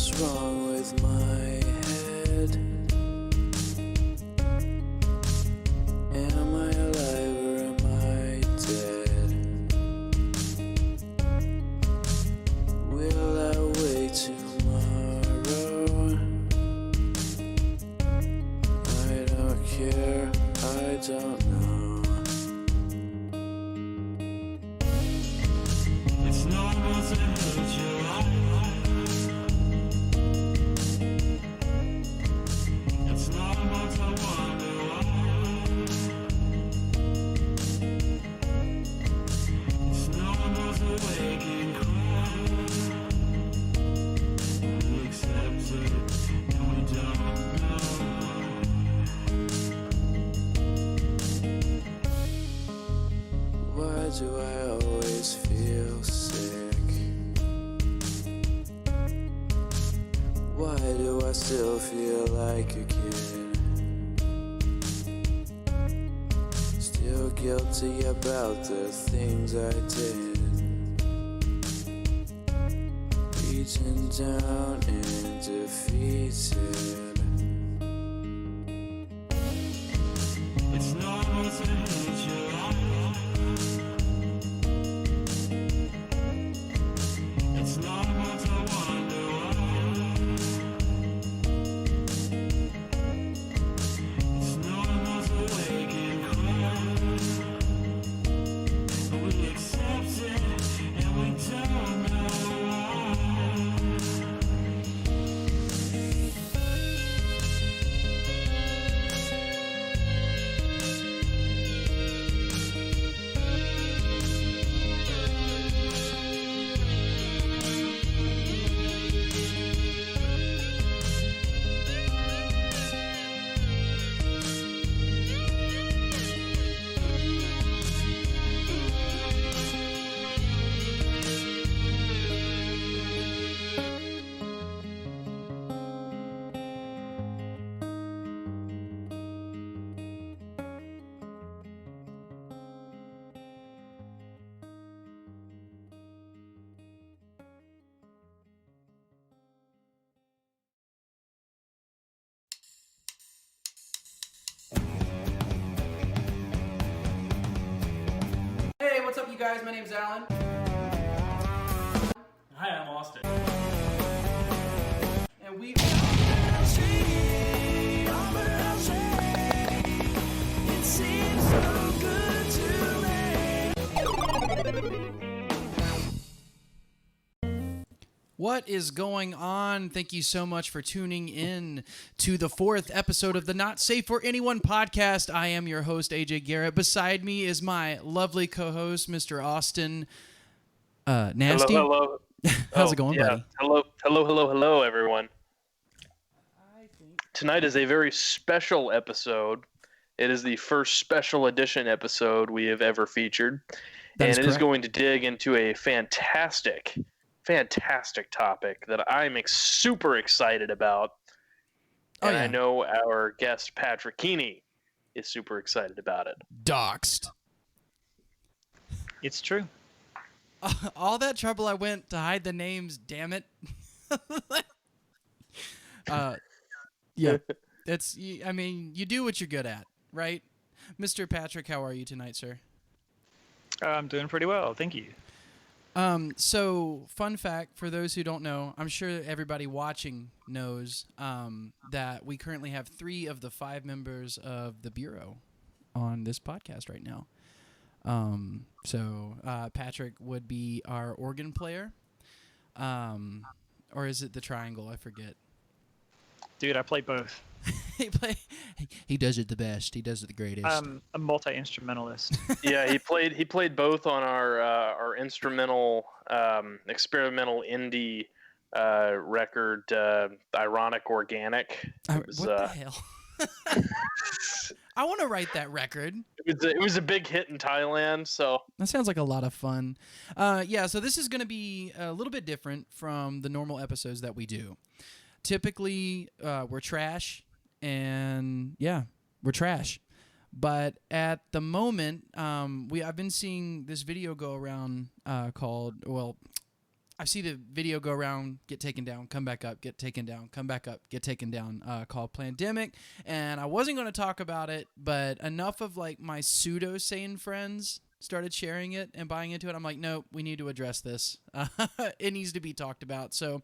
What's wrong with my head? Am I alive or am I dead? Will I wait tomorrow? I don't care, I don't know. It's normal to hate your life. It's normal to wonder why. It's normal to wake and cry. We accept it and we don't know why. Why do I always feel sick? Why do I still feel like a kid? Still guilty about the things I did. Beaten down and defeated. It's normal to hate your life. It's normal to wonder why. It's normal to wake and cry. We accept it and we don't know why. Hey, what's up, you guys? My name's Alan. Hi, I'm Austin. And we What is going on? Thank you so much for tuning in to the 4th episode of the Not Safe for Anyone podcast. I am your host, AJ Garrett. Beside me is my lovely co-host, Mr. Austin Nasty. Hello. How's it going, buddy? Hello, everyone. Tonight is a very special episode. It is the first special edition episode we have ever featured. That is and it is correct. going to dig into a fantastic topic that I'm super excited about. And I know our guest, Patrick Keeney, is super excited about it. Doxed. It's true. All that trouble I went to hide the names, damn it. Yeah, I mean, you do what you're good at, right? Mr. Patrick, how are you tonight, sir? I'm doing pretty well, thank you. So, fun fact, for those who don't know, I'm sure everybody watching knows that we currently have 3 of the 5 members of the Bureau on this podcast right now. So Patrick would be our organ player. Or is it the triangle? I forget. Dude, I play both. He does it the best. He does it the greatest. I'm a multi-instrumentalist. Yeah, he played both on our instrumental experimental indie record, Ironic Organic. What the hell? I want to write that record. It was a big hit in Thailand, so that sounds like a lot of fun. Yeah, so this is going to be a little bit different from the normal episodes that we do. Typically, we're trash, and yeah, we're trash. But at the moment, I've been seeing this video go around called, well, I see the video go around, get taken down, come back up, get taken down, come back up, get taken down, called Plandemic. And I wasn't going to talk about it, but enough of like my pseudo-sane friends started sharing it and buying into it. I'm like, no, we need to address this. It needs to be talked about. So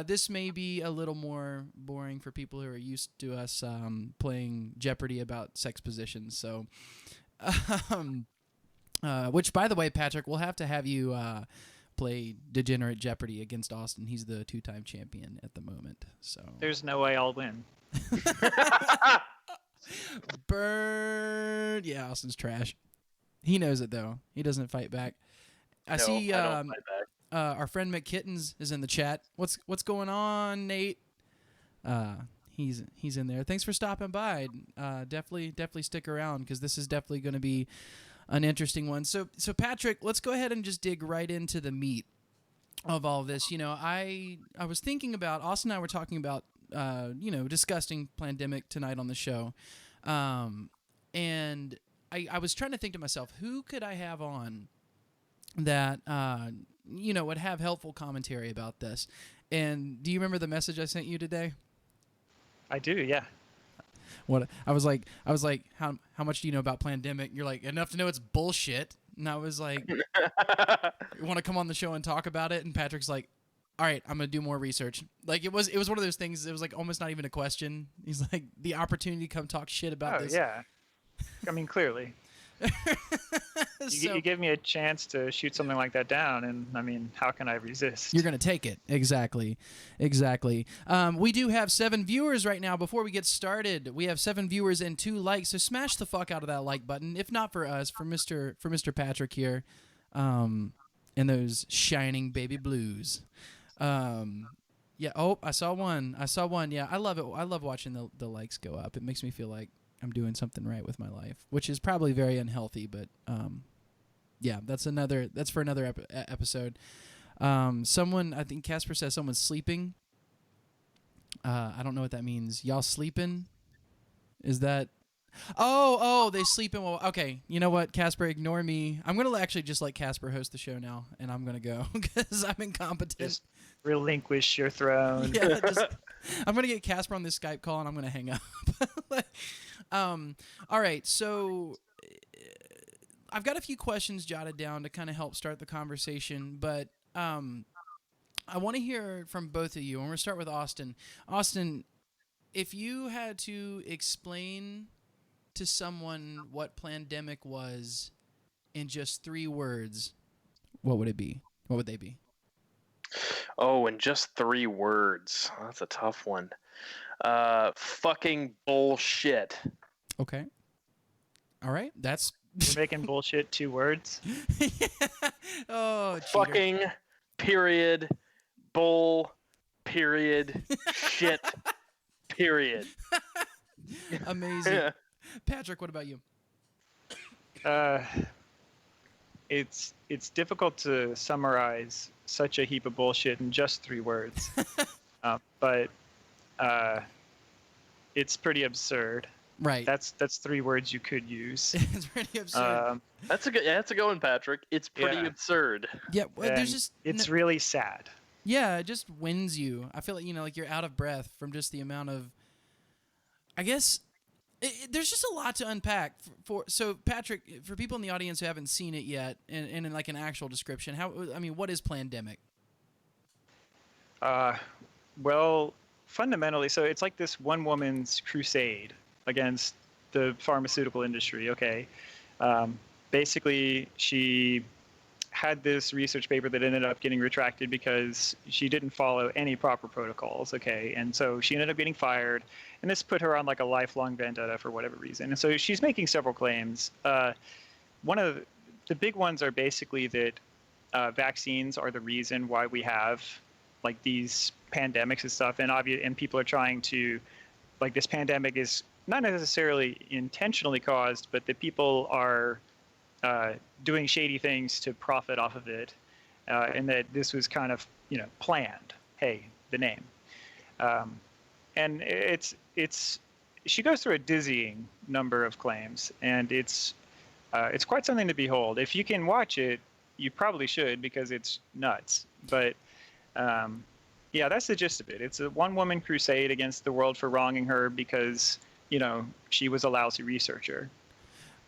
this may be a little more boring for people who are used to us playing Jeopardy about sex positions. So, which, by the way, Patrick, we'll have to have you play Degenerate Jeopardy against Austin. He's the 2-time champion at the moment. So There's no way I'll win. Burn. Yeah, Austin's trash. He knows it though. He doesn't fight back. I see. I don't fight back. Our friend Mckittens is in the chat. What's going on, Nate? He's in there. Thanks for stopping by. Definitely stick around because this is definitely going to be an interesting one. So Patrick, let's go ahead and just dig right into the meat of all this. You know, I was thinking about Austin and I were talking about discussing Plandemic tonight on the show, and I was trying to think to myself, who could I have on that would have helpful commentary about this? And do you remember the message I sent you today? I do, yeah. What I was like, how much do you know about Plandemic? You're like, enough to know it's bullshit. And I was like, you want to come on the show and talk about it? And Patrick's like, all right, I'm gonna do more research. Like it was one of those things. It was like almost not even a question. He's like, the opportunity to come talk shit about this. Yeah. I mean, clearly. You give me a chance to shoot something like that down, and I mean, how can I resist? You're going to take it. Exactly. We do have 7 viewers right now. Before we get started, we have 7 viewers and 2 likes, so smash the fuck out of that like button. If not for us, for Mr. Patrick here, and those shining baby blues. Yeah. Oh, I saw one. Yeah, I love it. I love watching the likes go up. It makes me feel like I'm doing something right with my life, which is probably very unhealthy, but yeah, that's for another episode. Someone, I think Casper says someone's sleeping. I don't know what that means. Y'all sleeping? Is that? Oh, they sleeping. Well, okay. You know what, Casper, ignore me. I'm gonna actually just let Casper host the show now, and I'm gonna go because I'm incompetent. Just relinquish your throne. Yeah, I'm gonna get Casper on this Skype call, and I'm gonna hang up. All right, so I've got a few questions jotted down to kind of help start the conversation, but I want to hear from both of you. And we're going to start with Austin. Austin, if you had to explain to someone what Plandemic was in just 3 words, what would it be? What would they be? Oh, in just 3 words. That's a tough one. Fucking bullshit. Okay. All right. That's You're making bullshit 2 words. Oh, cheater. Fucking period bull period shit period. Amazing. Patrick, what about you? It's difficult to summarize such a heap of bullshit in just 3 words, but it's pretty absurd. Right. That's 3 words you could use. It's pretty absurd. That's a good one, Patrick. It's pretty absurd. Yeah, well, there's just it's really sad. Yeah, it just wins you. I feel like like you're out of breath from just the amount of. I guess there's just a lot to unpack. So Patrick, for people in the audience who haven't seen it yet, and in like an actual description, what is Plandemic? Well, fundamentally, so it's like this one woman's crusade against the pharmaceutical industry. Okay, basically, she had this research paper that ended up getting retracted because she didn't follow any proper protocols. Okay, and so she ended up getting fired, and this put her on like a lifelong vendetta for whatever reason. And so she's making several claims. One of the big ones are basically that vaccines are the reason why we have like these pandemics and stuff, and people are trying to, like, this pandemic is not necessarily intentionally caused, but that people are doing shady things to profit off of it, and that this was kind of planned. Hey, the name, and it's she goes through a dizzying number of claims, and it's quite something to behold. If you can watch it, you probably should, because it's nuts. But yeah, that's the gist of it. It's a one-woman crusade against the world for wronging her because, she was a lousy researcher.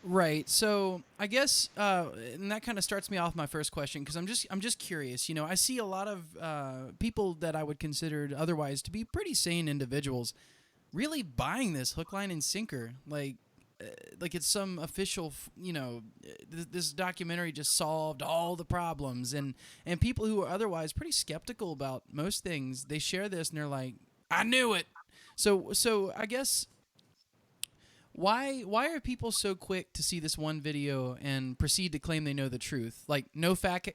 Right. So I guess, and that kind of starts me off my first question, because I'm just curious. I see a lot of people that I would consider otherwise to be pretty sane individuals really buying this hook, line, and sinker, like it's some official, this documentary just solved all the problems, and people who are otherwise pretty skeptical about most things, they share this and they're like, I knew it. So I guess. Why are people so quick to see this one video and proceed to claim they know the truth? Like no fact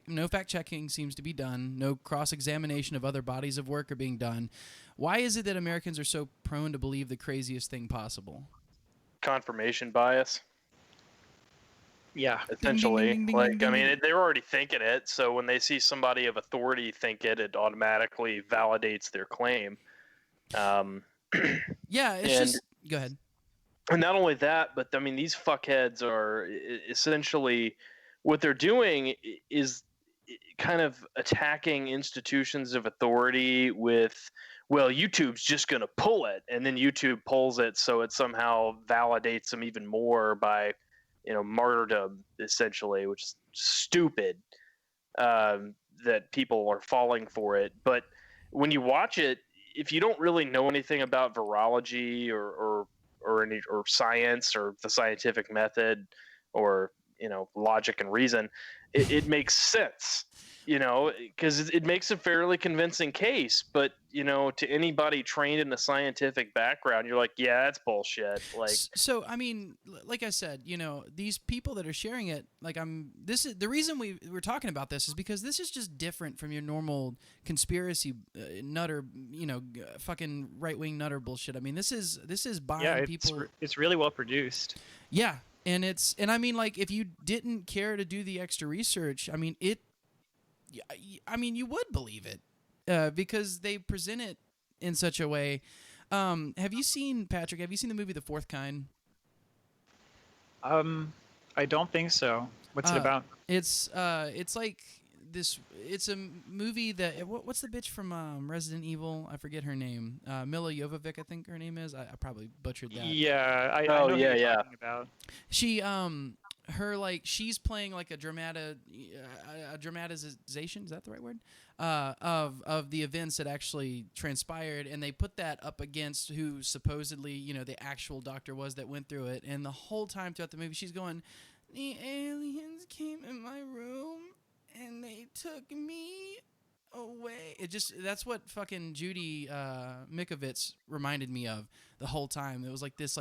checking seems to be done, no cross examination of other bodies of work are being done. Why is it that Americans are so prone to believe the craziest thing possible? Confirmation bias. Yeah. Essentially, Ding, ding, ding, ding, ding, ding. they're already thinking it, so when they see somebody of authority think it, it automatically validates their claim. Yeah, it's just go ahead. And not only that, but I mean, these fuckheads are essentially, what they're doing is kind of attacking institutions of authority with, well, YouTube's just going to pull it, and then YouTube pulls it, so it somehow validates them even more by, martyrdom, essentially, which is stupid, that people are falling for it. But when you watch it, if you don't really know anything about virology or science or the scientific method or logic and reason, it makes sense, because it makes a fairly convincing case. But to anybody trained in a scientific background, you're like, yeah, that's bullshit. Like, so I mean, like I said, these people that are sharing it, like this is the reason we're talking about this, is because this is just different from your normal conspiracy nutter, fucking right-wing nutter bullshit. I mean, this is buying people. It's really well produced. Yeah, and I mean, like, if you didn't care to do the extra research, I mean you would believe it, because they present it in such a way. Have you seen the movie The Fourth Kind? I don't think so. What's it about? It's like this. It's a movie that what's the bitch from Resident Evil? I forget her name. Mila Jovovich, I think her name is. I probably butchered that. Yeah, I know who you're talking about. She she's playing like a dramatization, is that the right word, of the events that actually transpired, and they put that up against who supposedly the actual doctor was that went through it, and the whole time throughout the movie she's going, the aliens came in my room and they took me away. That's what fucking Judy Mckittens reminded me of the whole time. It was like this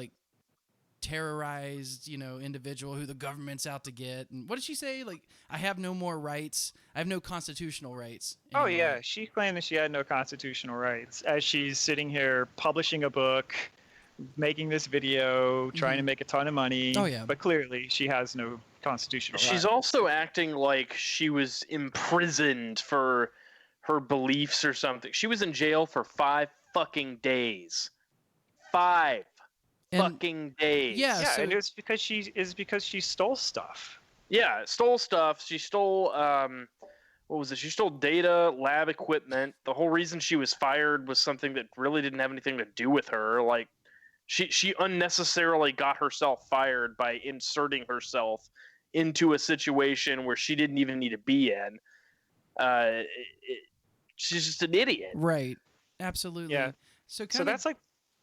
terrorized, individual who the government's out to get. And what did she say? Like, I have no more rights. I have no constitutional rights anymore. Oh yeah, she claimed that she had no constitutional rights as she's sitting here publishing a book, making this video, trying to make a ton of money. Oh yeah. But clearly she has no constitutional rights. She's also acting like she was imprisoned for her beliefs or something. She was in jail for 5 fucking days. 5 fucking days. Yeah, so, and it's because she stole stuff. Yeah, stole stuff. She stole what was it? She stole data, lab equipment. The whole reason she was fired was something that really didn't have anything to do with her. Like, she unnecessarily got herself fired by inserting herself into a situation where she didn't even need to be in. She's just an idiot. Right. Absolutely. Yeah. So that's like,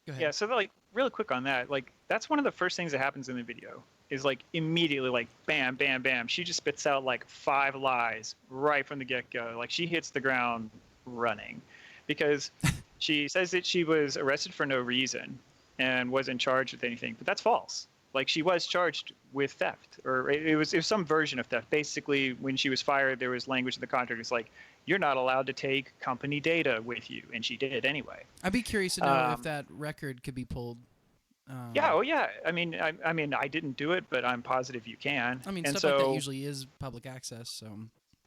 go ahead. Yeah. So like, really quick on that, like, that's one of the first things that happens in the video. Is like immediately, like, bam, bam, bam. She just spits out like 5 lies right from the get-go. Like, she hits the ground running, because she says that she was arrested for no reason and wasn't charged with anything, but that's false. Like, she was charged with theft, or it was some version of theft. Basically, when she was fired, there was language in the contract. It's like, you're not allowed to take company data with you, and she did anyway. I'd be curious to know if that record could be pulled. Yeah, oh yeah. I mean, I didn't do it, but I'm positive you can. I mean, and stuff so, like that usually is public access, so.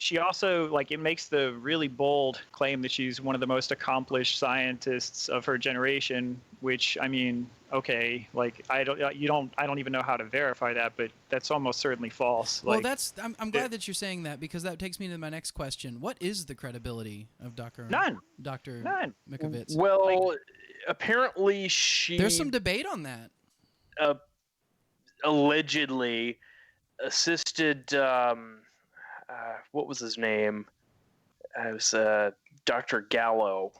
she also, like, it makes the really bold claim that she's one of the most accomplished scientists of her generation, which, I mean, okay, like, I don't even know how to verify that, but that's almost certainly false. Well, Like, I'm glad that you're saying that, because that takes me to my next question. What is the credibility of Dr. None. Mckittens? Well, apparently There's some she debate on that. allegedly assisted. What was his name? It was Dr. Gallo.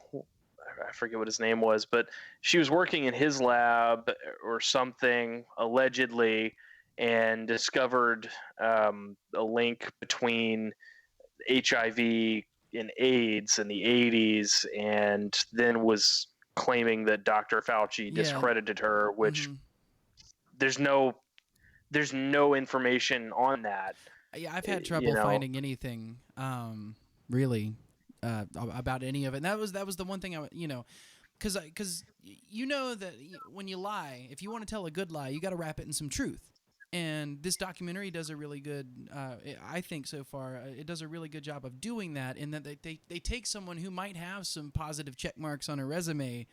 I forget what his name was, but she was working in his lab or something, allegedly, and discovered a link between HIV and AIDS in the 80s, and then was claiming that Dr. Fauci discredited her, which there's no information on that. Yeah, I've had trouble finding anything really about any of it. And that was the one thing because you know that when you lie, if you want to tell a good lie, you got to wrap it in some truth. And this documentary does a really good, I think so far, it does a really good job of doing that, in that they take someone who might have some positive check marks on her resume,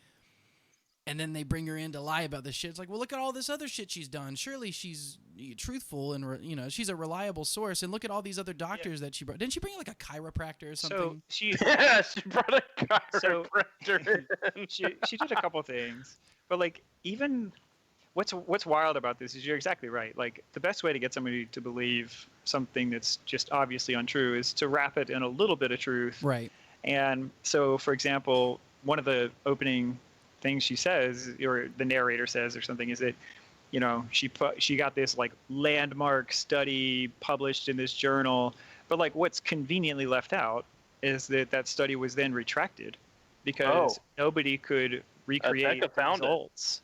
and then they bring her in to lie about this shit. It's like, well, look at all this other shit she's done. Surely she's truthful, and she's a reliable source. And look at all these other doctors that she brought. Didn't she bring like a chiropractor or something? So she brought a chiropractor. She did a couple things, but like, even what's wild about this is, you're exactly right. Like, the best way to get somebody to believe something that's just obviously untrue is to wrap it in a little bit of truth. Right. And so, for example, one of the opening things she says, or the narrator says or something, is that, she got this like landmark study published in this journal, but like, what's conveniently left out is that study was then retracted because nobody could recreate the results.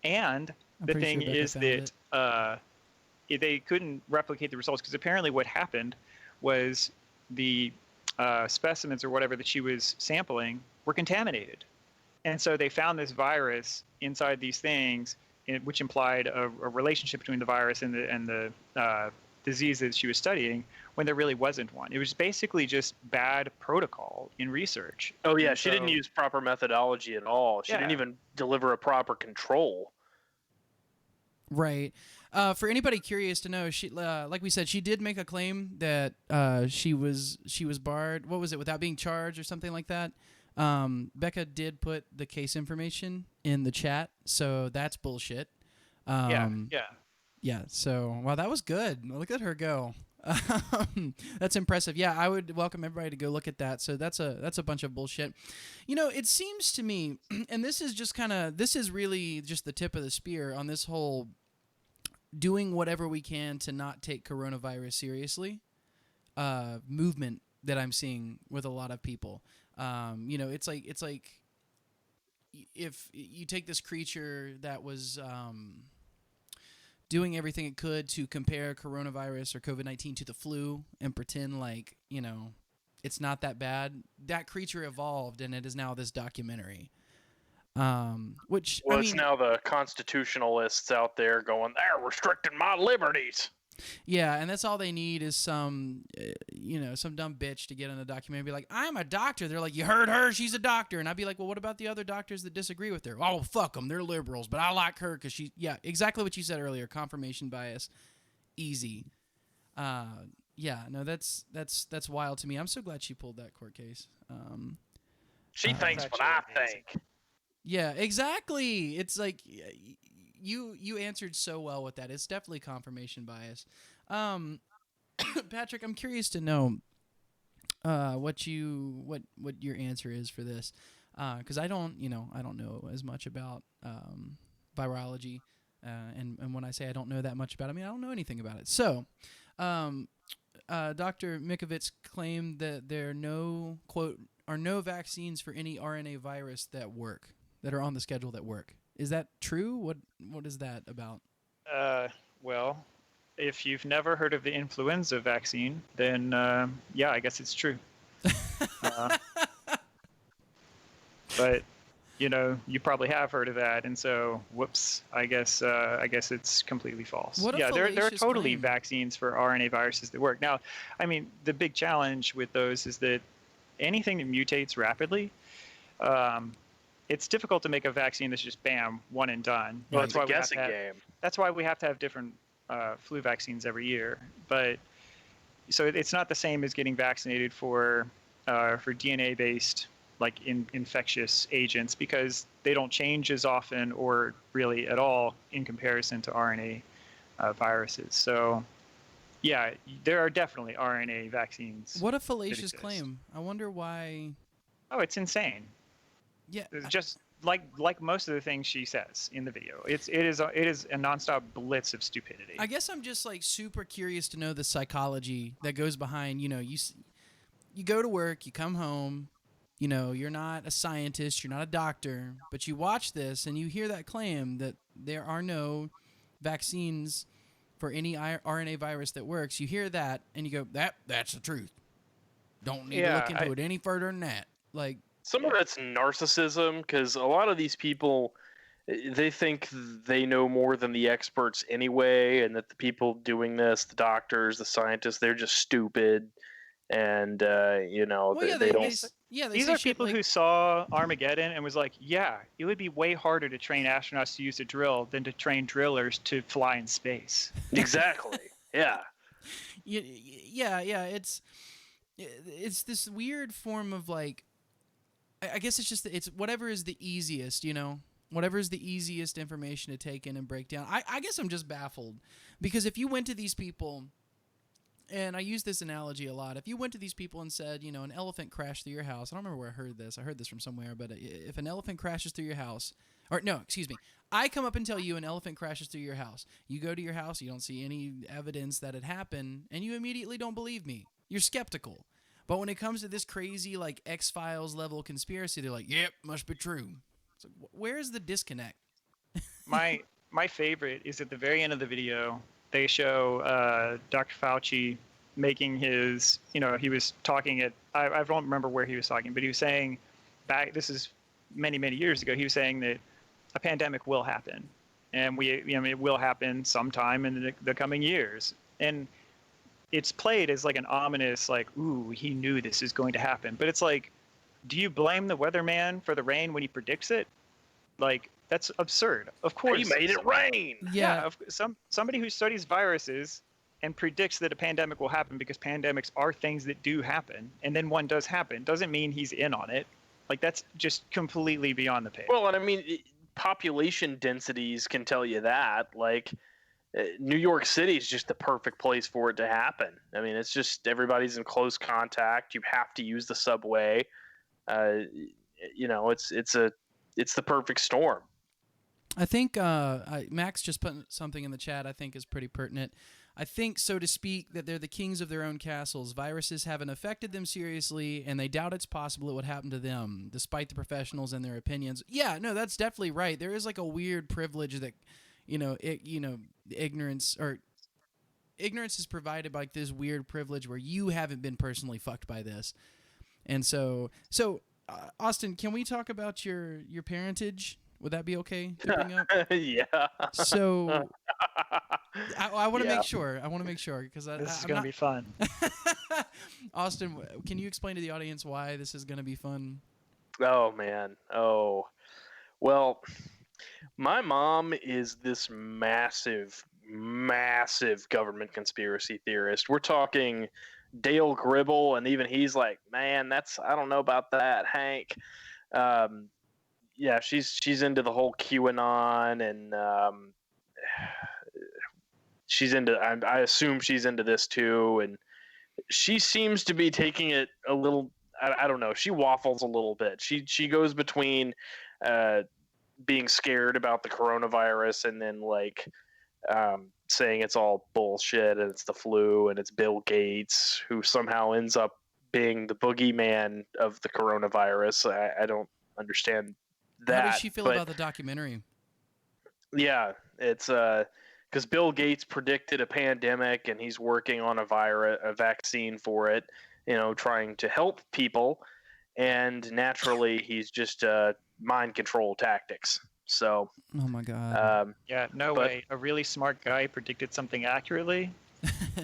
And the thing is that they couldn't replicate the results, because apparently what happened was the specimens or whatever that she was sampling were contaminated. And so they found this virus inside these things, which implied a relationship between the virus and the disease that she was studying, when there really wasn't one. It was basically just bad protocol in research. Oh, yeah. She didn't use proper methodology at all. She didn't even deliver a proper control. Right. For anybody curious to know, she, like we said, she did make a claim that she was barred. What was it? Without being charged or something like that. Becca did put the case information in the chat, so that's bullshit. Yeah. So, wow, that was good. Look at her go. That's impressive. Yeah, I would welcome everybody to go look at that. So that's a bunch of bullshit. It seems to me, and this is really just the tip of the spear on this whole doing whatever we can to not take coronavirus seriously movement that I'm seeing with a lot of people. It's like if you take this creature that was doing everything it could to compare coronavirus or COVID-19 to the flu and pretend like, it's not that bad. That creature evolved, and it is now this documentary. It's now the constitutionalists out there going, they're restricting my liberties. Yeah, and that's all they need is some dumb bitch to get in a documentary and be like, I'm a doctor. They're like, you heard her? She's a doctor. And I'd be like, well, what about the other doctors that disagree with her? Oh, fuck them. They're liberals, but I like her because exactly what you said earlier. Confirmation bias. Easy. That's wild to me. I'm so glad she pulled that court case. She thinks what I think. Yeah, exactly. It's like... You answered so well with that. It's definitely confirmation bias. Patrick, I'm curious to know what your answer is for this, because I don't know as much about virology, and when I say I don't know that much about it, I mean I don't know anything about it. So, Dr. Mckittens claimed that there are no vaccines for any RNA virus that are on the schedule that work. Is that true? What is that about? Well, if you've never heard of the influenza vaccine, then I guess it's true. But you probably have heard of that, and so whoops, I guess it's completely false. What a Yeah, there are fallacious totally claim. vaccines for RNA viruses that work. Now, I mean, the big challenge with those is that anything that mutates rapidly, um, it's difficult to make a vaccine that's just bam, one and done. Well, Right. it's a guessing game. That's why we have to have different flu vaccines every year. But so it's not the same as getting vaccinated for DNA-based like infectious agents, because they don't change as often or really at all in comparison to RNA viruses. So yeah, there are definitely RNA vaccines. What a fallacious claim. I wonder why. Oh, it's insane. Yeah. It's just like most of the things she says in the video. It is a nonstop blitz of stupidity. I guess I'm just like super curious to know the psychology that goes behind, you go to work, you come home, you're not a scientist, you're not a doctor, but you watch this and you hear that claim that there are no vaccines for any RNA virus that works. You hear that and you go, that's the truth. Don't need to look into it any further than that. Like, some of it's narcissism, because a lot of these people, they think they know more than the experts anyway, and that the people doing this, the doctors, the scientists, they're just stupid, and they don't. These are people who saw Armageddon and was like, yeah, it would be way harder to train astronauts to use a drill than to train drillers to fly in space. Exactly. Yeah. Yeah. It's this weird form of like, I guess it's just it's whatever is the easiest, whatever is the easiest information to take in and break down. I guess I'm just baffled, because if you went to these people, and I use this analogy a lot, if you went to these people and said, an elephant crashed through your house, I don't remember where I heard this. I heard this from somewhere, but if an elephant crashes through your house, or no, excuse me, I come up and tell you an elephant crashes through your house. You go to your house, you don't see any evidence that it happened, and you immediately don't believe me. You're skeptical. But when it comes to this crazy, like, X-Files level conspiracy, they're like, yep, must be true. It's like, where is the disconnect? My favorite is at the very end of the video, they show Dr. Fauci making his, he was talking at, I don't remember where he was talking, but he was saying this is many, many years ago, he was saying that a pandemic will happen. And it will happen sometime in the coming years. And it's played as like an ominous, like, ooh, he knew this is going to happen. But it's like, do you blame the weatherman for the rain when he predicts it? Like, that's absurd. Of course. He made it rain. Yeah. Somebody who studies viruses and predicts that a pandemic will happen, because pandemics are things that do happen, and then one does happen, doesn't mean he's in on it. Like, that's just completely beyond the pale. Well, and I mean, population densities can tell you that. Like, New York City is just the perfect place for it to happen. I mean, it's just everybody's in close contact. You have to use the subway. It's the perfect storm. I think Max just put something in the chat I think is pretty pertinent. I think, so to speak, that they're the kings of their own castles. Viruses haven't affected them seriously, and they doubt it's possible it would happen to them, despite the professionals and their opinions. Yeah, no, that's definitely right. There is like a weird privilege that, ignorance is provided by like this weird privilege where you haven't been personally fucked by this. And so Austin, can we talk about your parentage? Would that be okay to bring up? Yeah. So I want to make sure. I want to make sure, because this is going to be fun. Austin, can you explain to the audience why this is going to be fun? Oh, man. Oh. Well, my mom is this massive, massive government conspiracy theorist. We're talking Dale Gribble, and even he's like, man, I don't know about that, Hank. Yeah, she's into the whole QAnon, and she's into. I assume she's into this too, and she seems to be taking it a little. I don't know. She waffles a little bit. She goes between being scared about the coronavirus and then like saying it's all bullshit and it's the flu and it's Bill Gates who somehow ends up being the boogeyman of the coronavirus. I don't understand that. How does she feel about the documentary? Yeah, it's because Bill Gates predicted a pandemic and he's working on a vaccine for it, trying to help people. And naturally, he's just mind control tactics. So, oh my god. Yeah, no way. A really smart guy predicted something accurately.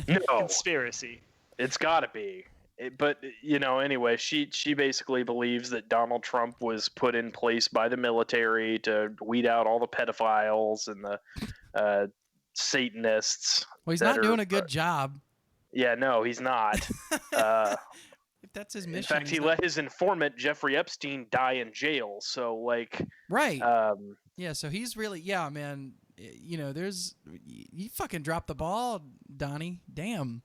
No, Conspiracy. it's got to be. But anyway, she basically believes that Donald Trump was put in place by the military to weed out all the pedophiles and the Satanists. Well, he's not doing a good job. Yeah, no, he's not. If that's his mission. In fact, he let his informant Jeffrey Epstein die in jail. So, like, right. Yeah, so he's really, yeah, man. You fucking dropped the ball, Donnie. Damn.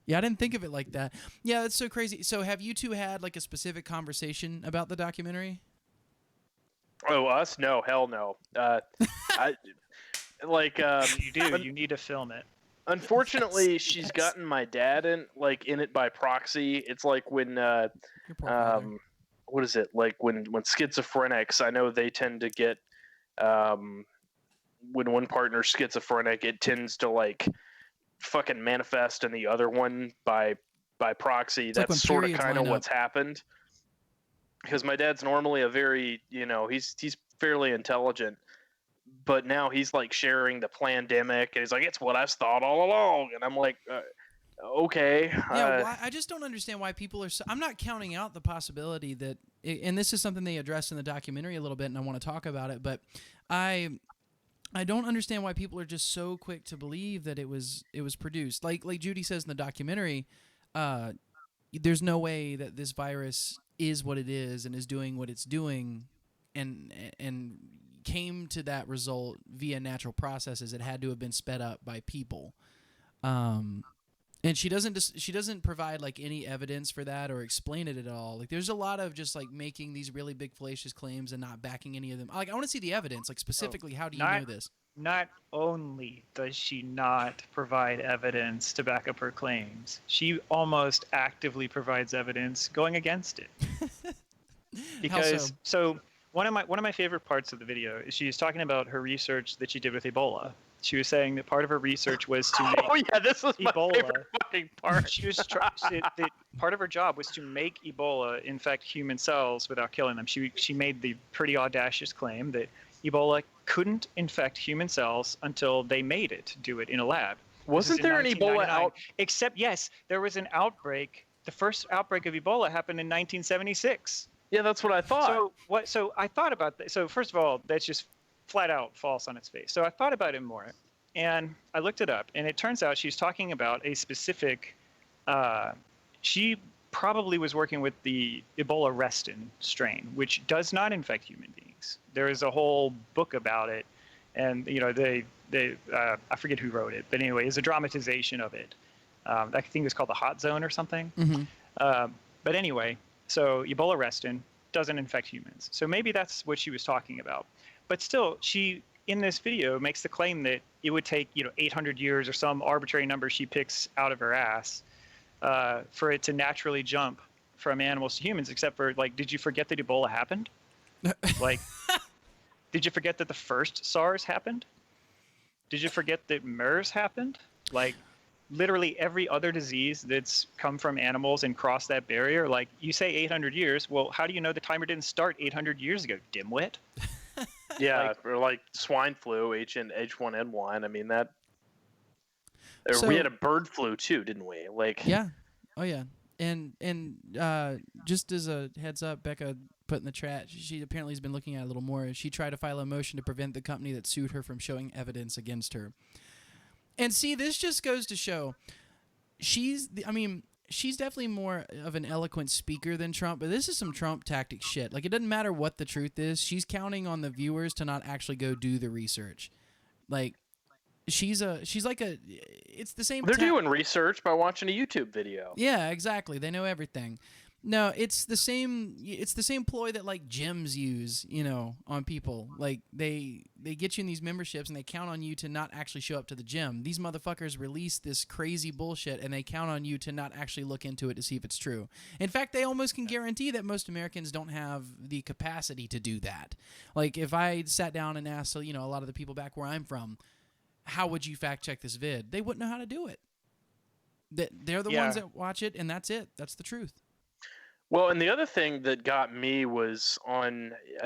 Yeah, I didn't think of it like that. Yeah, that's so crazy. So, have you two had like a specific conversation about the documentary? Oh, us? No, hell no. You do. You need to film it. Unfortunately, she's gotten my dad in it by proxy. It's like when what is it? Like when schizophrenics, I know they tend to get when one partner's schizophrenic, it tends to like fucking manifest in the other one by proxy. It's that's like sort of kind of what's happened. Because my dad's normally a very, he's fairly intelligent, but now he's like sharing the Plandemic, and he's like, it's what I've thought all along, and I'm like, okay. Yeah, I just don't understand why people are. I'm not counting out the possibility that, and this is something they address in the documentary a little bit, and I want to talk about it, but I don't understand why people are just so quick to believe that it was produced. Like Judy says in the documentary, there's no way that this virus is what it is and is doing what it's doing, and came to that result via natural processes. It had to have been sped up by people. And she doesn't provide like any evidence for that or explain it at all. Like there's a lot of just like making these really big fallacious claims and not backing any of them. Like I want to see the evidence. Like specifically, how do you know this? Not only does she not provide evidence to back up her claims, she almost actively provides evidence going against it. Because so one of my favorite parts of the video is she's talking about her research that she did with Ebola. She was saying that part of her research was to make this was Ebola. My favorite fucking part. She was part of her job was to make Ebola infect human cells without killing them. She made the pretty audacious claim that Ebola couldn't infect human cells until they made it do it in a lab. Wasn't there an Ebola out? Except yes, there was an outbreak. The first outbreak of Ebola happened in 1976. Yeah, that's what I thought. So I thought about that. So first of all, that's just flat out false on its face. So I thought about it more, and I looked it up, and it turns out she's talking about a specific. She probably was working with the Ebola restin strain, which does not infect human beings. There is a whole book about it, and they I forget who wrote it, but anyway, it's a dramatization of it. I think it was called The Hot Zone or something. Mm-hmm. But anyway, so Ebola restin doesn't infect humans. So maybe that's what she was talking about. But still, she, in this video, makes the claim that it would take, 800 years or some arbitrary number she picks out of her ass for it to naturally jump from animals to humans, except for, like, did you forget that Ebola happened? Like, did you forget that the first SARS happened? Did you forget that MERS happened? Like, literally every other disease that's come from animals and crossed that barrier, like, you say 800 years, well, how do you know the timer didn't start 800 years ago, dimwit? Yeah, or like swine flu, H1N1. I mean that. We had a bird flu too, didn't we? Like. Yeah. Oh yeah. And just as a heads up, Becca put in the chat, she apparently has been looking at it a little more. She tried to file a motion to prevent the company that sued her from showing evidence against her. And see, this just goes to show she's definitely more of an eloquent speaker than Trump, but this is some Trump tactic shit. Like, it doesn't matter what the truth is. She's counting on the viewers to not actually go do the research. Like, it's the same. They're doing research by watching a YouTube video. Yeah, exactly. They know everything. No, it's the same ploy that like gyms use, on people. Like they get you in these memberships and they count on you to not actually show up to the gym. These motherfuckers release this crazy bullshit and they count on you to not actually look into it to see if it's true. In fact, they almost can guarantee that most Americans don't have the capacity to do that. Like if I sat down and asked, a lot of the people back where I'm from, how would you fact check this vid? They wouldn't know how to do it. They're the ones that watch it, and that's it. That's the truth. Well, and the other thing that got me was I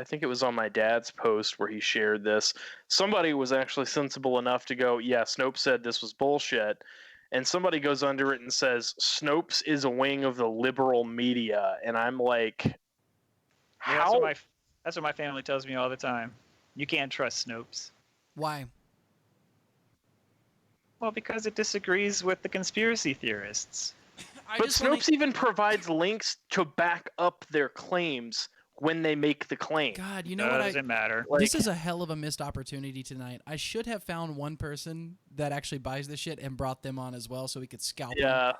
think it was on my dad's post where he shared this. Somebody was actually sensible enough to go, yeah, Snopes said this was bullshit. And somebody goes under it and says, Snopes is a wing of the liberal media. And I'm like, Yeah, how? that's what my family tells me all the time. You can't trust Snopes. Why? Well, because it disagrees with the conspiracy theorists. But Snopes even provides links to back up their claims when they make the claim. God, you know what? Doesn't matter. This is a hell of a missed opportunity tonight. I should have found one person that actually buys this shit and brought them on as well, so we could scalp them.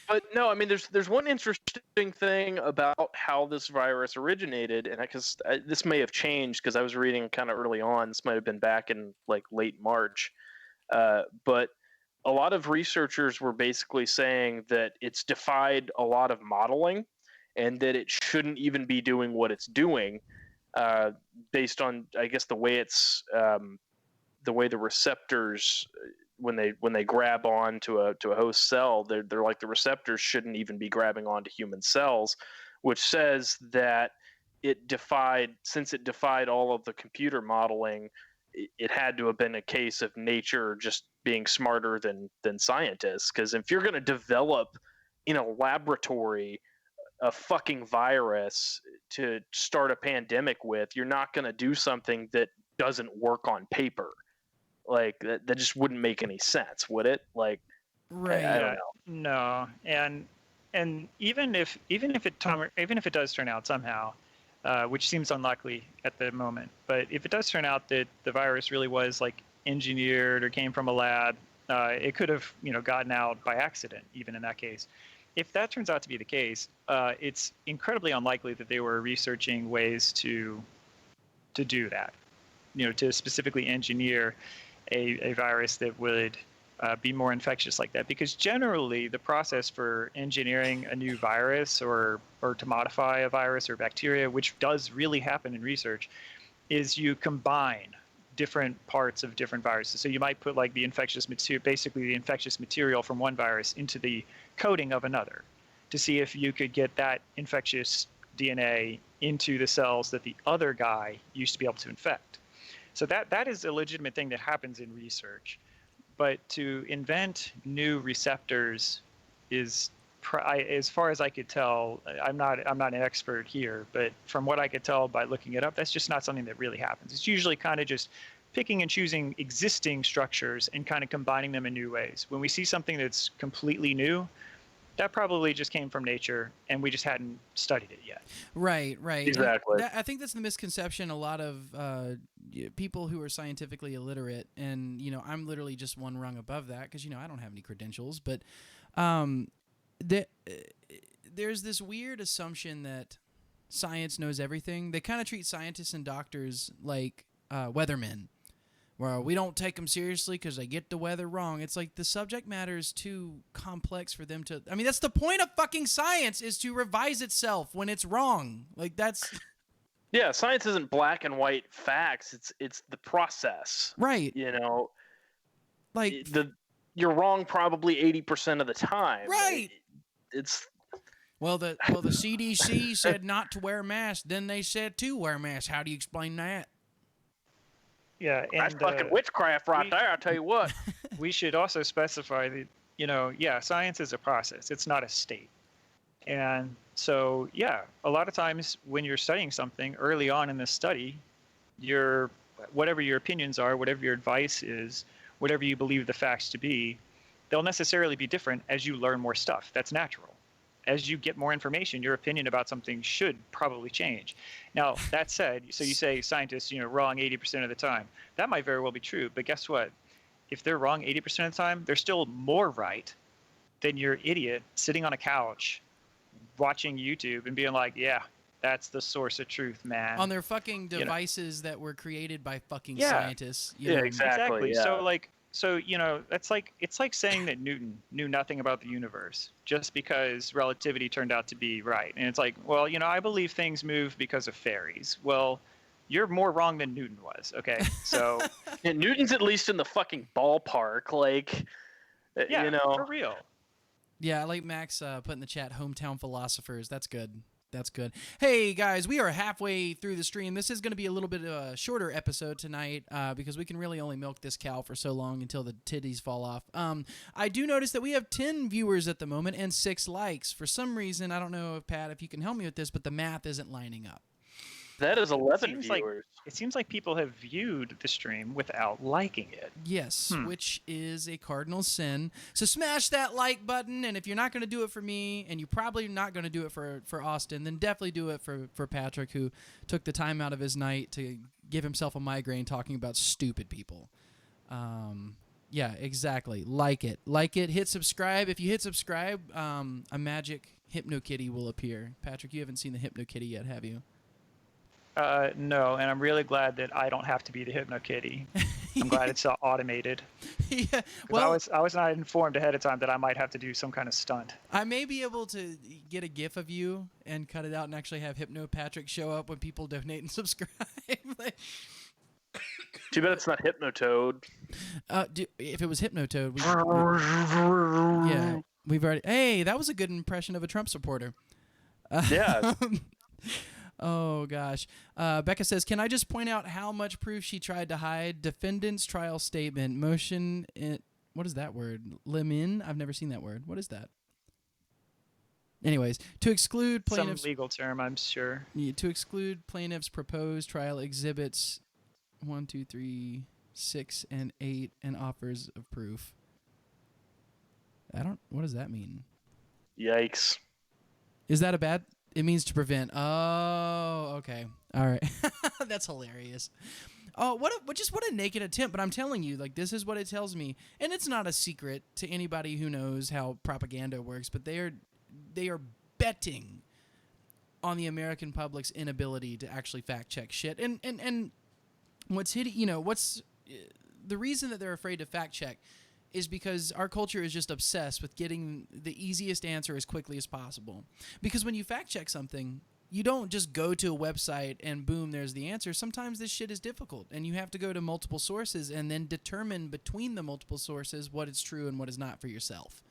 But no, I mean, there's one interesting thing about how this virus originated, and because this may have changed because I was reading kind of early on. This might have been back in like late March, but a lot of researchers were basically saying that it's defied a lot of modeling, and that it shouldn't even be doing what it's doing, based on, I guess, the way the receptors, when they grab on to a host cell, they're like, the receptors shouldn't even be grabbing onto human cells, which says that since it defied all of the computer modeling, it had to have been a case of nature just being smarter than scientists. Because if you're going to develop in a laboratory a fucking virus to start a pandemic with, you're not going to do something that doesn't work on paper. Like that just wouldn't make any sense, would it? Like, right? I don't know. No, and even if it does turn out somehow, which seems unlikely at the moment, but if it does turn out that the virus really was like engineered or came from a lab, it could have gotten out by accident. Even in that case, if that turns out to be the case, it's incredibly unlikely that they were researching ways to do that, to specifically engineer a virus that would be more infectious like that. Because generally, the process for engineering a new virus or to modify a virus or bacteria, which does really happen in research, is you combine different parts of different viruses. So you might put like the infectious material, basically the infectious material from one virus, into the coating of another to see if you could get that infectious DNA into the cells that the other guy used to be able to infect. So that is a legitimate thing that happens in research. But to invent new receptors is, as far as I could tell, I'm not an expert here, but from what I could tell by looking it up, that's just not something that really happens. It's usually kind of just picking and choosing existing structures and kind of combining them in new ways. When we see something that's completely new, that probably just came from nature, and we just hadn't studied it yet. Right. Exactly. I think that's the misconception. A lot of people who are scientifically illiterate, and I'm literally just one rung above that because I don't have any credentials. But there's this weird assumption that science knows everything. They kind of treat scientists and doctors like weathermen. Well, we don't take them seriously because they get the weather wrong. It's like the subject matter is too complex for them to... I mean, that's the point of fucking science, is to revise itself when it's wrong. Like, that's... Yeah, science isn't black and white facts. It's the process. Right. Like you're wrong probably 80% of the time. Right. It's... Well, the CDC said not to wear masks. Then they said to wear masks. How do you explain that? Yeah, and that's fucking witchcraft right there, I'll tell you what. We should also specify that, science is a process. It's not a state. And so, a lot of times when you're studying something early on in the study, whatever your opinions are, whatever your advice is, whatever you believe the facts to be, they'll necessarily be different as you learn more stuff. That's natural. As you get more information, your opinion about something should probably change. Now, that said, so you say scientists, wrong 80% of the time. That might very well be true, but guess what? If they're wrong 80% of the time, they're still more right than your idiot sitting on a couch watching YouTube and being like, yeah, that's the source of truth, man. On their fucking devices that were created by fucking Yeah. scientists. Exactly. Yeah. So it's like saying that Newton knew nothing about the universe just because relativity turned out to be right. And it's like, well, I believe things move because of fairies. Well, you're more wrong than Newton was. Okay, so Newton's at least in the fucking ballpark. Like, for real. Yeah, I like Max put in the chat, hometown philosophers. That's good. That's good. Hey, guys, we are halfway through the stream. This is going to be a little bit of a shorter episode tonight because we can really only milk this cow for so long until the titties fall off. I do notice that we have 10 viewers at the moment and 6 likes. For some reason, I don't know, Pat, if you can help me with this, but the math isn't lining up. That is 11 Seems viewers. It seems like people have viewed the stream without liking it. Yes, which is a cardinal sin. So smash that like button, and if you're not going to do it for me, and you're probably not going to do it for Austin, then definitely do it for Patrick, who took the time out of his night to give himself a migraine talking about stupid people. Yeah, exactly. Like it. Hit subscribe. If you hit subscribe, a magic Hypnokitty will appear. Patrick, you haven't seen the Hypnokitty yet, have you? No, and I'm really glad that I don't have to be the Hypnokitty. I'm glad it's automated. Yeah, well, I was not informed ahead of time that I might have to do some kind of stunt. I may be able to get a GIF of you and cut it out and actually have Hypno Patrick show up when people donate and subscribe. Too bad it's not Hypnotoad. If it was Hypnotoad, yeah, we've already. Hey, that was a good impression of a Trump supporter. Yeah. Oh, gosh. Becca says, can I just point out how much proof she tried to hide? Defendant's trial statement. Motion. What is that word? Lemin? I've never seen that word. What is that? Anyways, to exclude plaintiffs. Some legal term, I'm sure. Yeah, to exclude plaintiffs' proposed trial exhibits 1, 2, 3, 6, and 8, and offers of proof. What does that mean? Yikes. Is that a bad? It means to prevent. Oh, okay. All right. That's hilarious. Oh, what a naked attempt. But I'm telling you, like, this is what it tells me. And it's not a secret to anybody who knows how propaganda works, but they are betting on the American public's inability to actually fact check shit. And what's the reason that they're afraid to fact check is because our culture is just obsessed with getting the easiest answer as quickly as possible. Because when you fact check something, you don't just go to a website and boom, there's the answer. Sometimes this shit is difficult, and you have to go to multiple sources and then determine between the multiple sources what is true and what is not for yourself.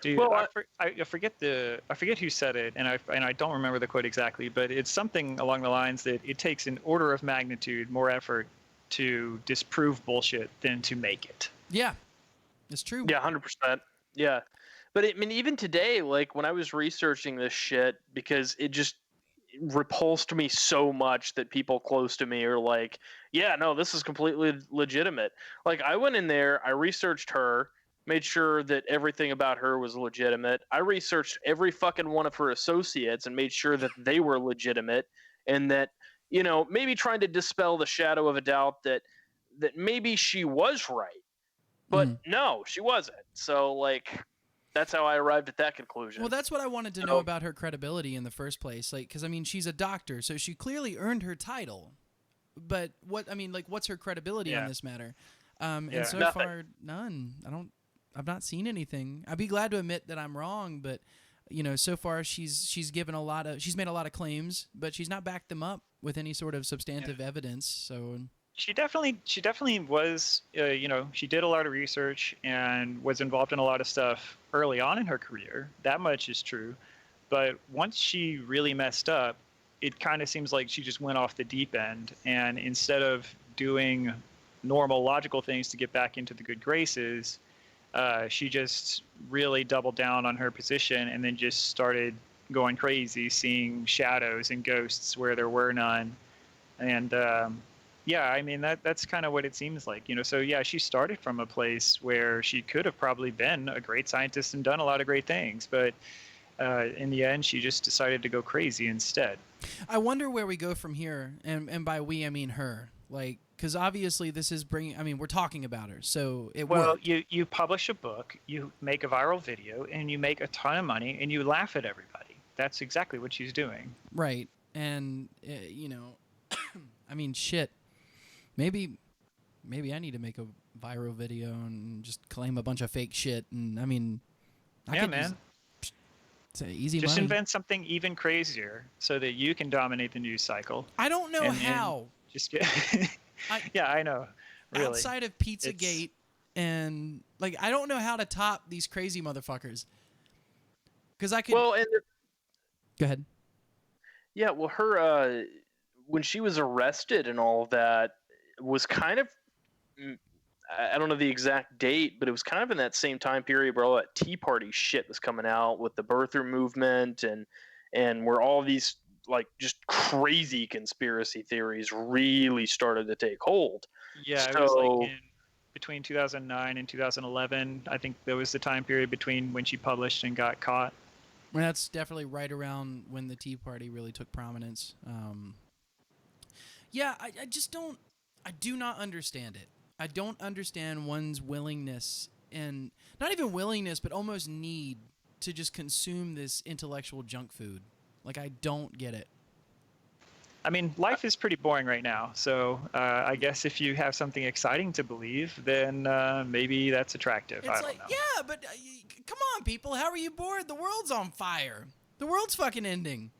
Dude, well, I forget who said it, and I don't remember the quote exactly, but it's something along the lines that it takes an order of magnitude more effort to disprove bullshit than to make it. Yeah. It's true. Yeah, 100%. Yeah. But even today, like when I was researching this shit, because it just repulsed me so much that people close to me are like, yeah, no, this is completely legitimate. Like I went in there, I researched her, made sure that everything about her was legitimate. I researched every fucking one of her associates and made sure that they were legitimate and that, maybe trying to dispel the shadow of a doubt that maybe she was right. But no, she wasn't. So, like, that's how I arrived at that conclusion. Well, that's what I wanted to know about her credibility in the first place. Like, because, I mean, she's a doctor, so she clearly earned her title. But, what's her credibility on this matter? And so far, none. I've not seen anything. I'd be glad to admit that I'm wrong, but, so far she's made a lot of claims, but she's not backed them up with any sort of substantive evidence, so... She definitely was, she did a lot of research and was involved in a lot of stuff early on in her career. That much is true. But once she really messed up, it kind of seems like she just went off the deep end. And instead of doing normal logical things to get back into the good graces, she just really doubled down on her position and then just started going crazy, seeing shadows and ghosts where there were none. And, yeah, I mean, that's kind of what it seems like, So, yeah, she started from a place where she could have probably been a great scientist and done a lot of great things. But in the end, she just decided to go crazy instead. I wonder where we go from here. And by we, I mean her. Like, because obviously this is we're talking about her. So it worked. Well, you publish a book, you make a viral video, and you make a ton of money, and you laugh at everybody. That's exactly what she's doing. Right. And, I mean, shit. Maybe I need to make a viral video and just claim a bunch of fake shit. And I mean, it's easy. Just money. Invent something even crazier so that you can dominate the news cycle. I don't know how. Yeah, I know. Really. Outside of Pizzagate and I don't know how to top these crazy motherfuckers. Because I could. Well, and Go ahead. yeah, well, her when she was arrested and all of that was kind of I don't know the exact date, but it was kind of in that same time period where all that Tea Party shit was coming out with the birther movement and where all these like just crazy conspiracy theories really started to take hold. Yeah, it was So between 2009 and 2011. I think there was the time period between when she published and got caught. Well, that's definitely right around when the Tea Party really took prominence. Yeah, I just don't. I do not understand it. I don't understand one's willingness and not even willingness, but almost need to just consume this intellectual junk food. Like, I don't get it. I mean, life is pretty boring right now. So I guess if you have something exciting to believe, then maybe that's attractive. It's I don't like, know. yeah, but come on, people. How are you bored? The world's on fire. The world's fucking ending.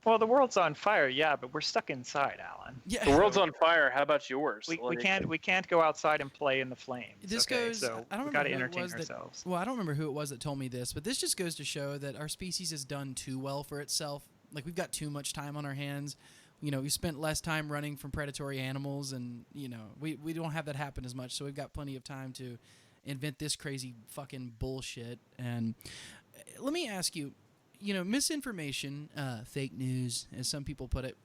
Well, the world's on fire, yeah, but we're stuck inside, Alan. Yeah. the world's on fire. How about yours? We can't go outside and play in the flames. This okay? goes. So I don't we got to remember who it entertain was ourselves. Well, I don't remember who it was that told me this, but this just goes to show that our species has done too well for itself. Like, we've got too much time on our hands. You know, we spent less time running from predatory animals, and you know, we don't have that happen as much. So we've got plenty of time to invent this crazy fucking bullshit. And let me ask you. You know, misinformation, fake news, as some people put it,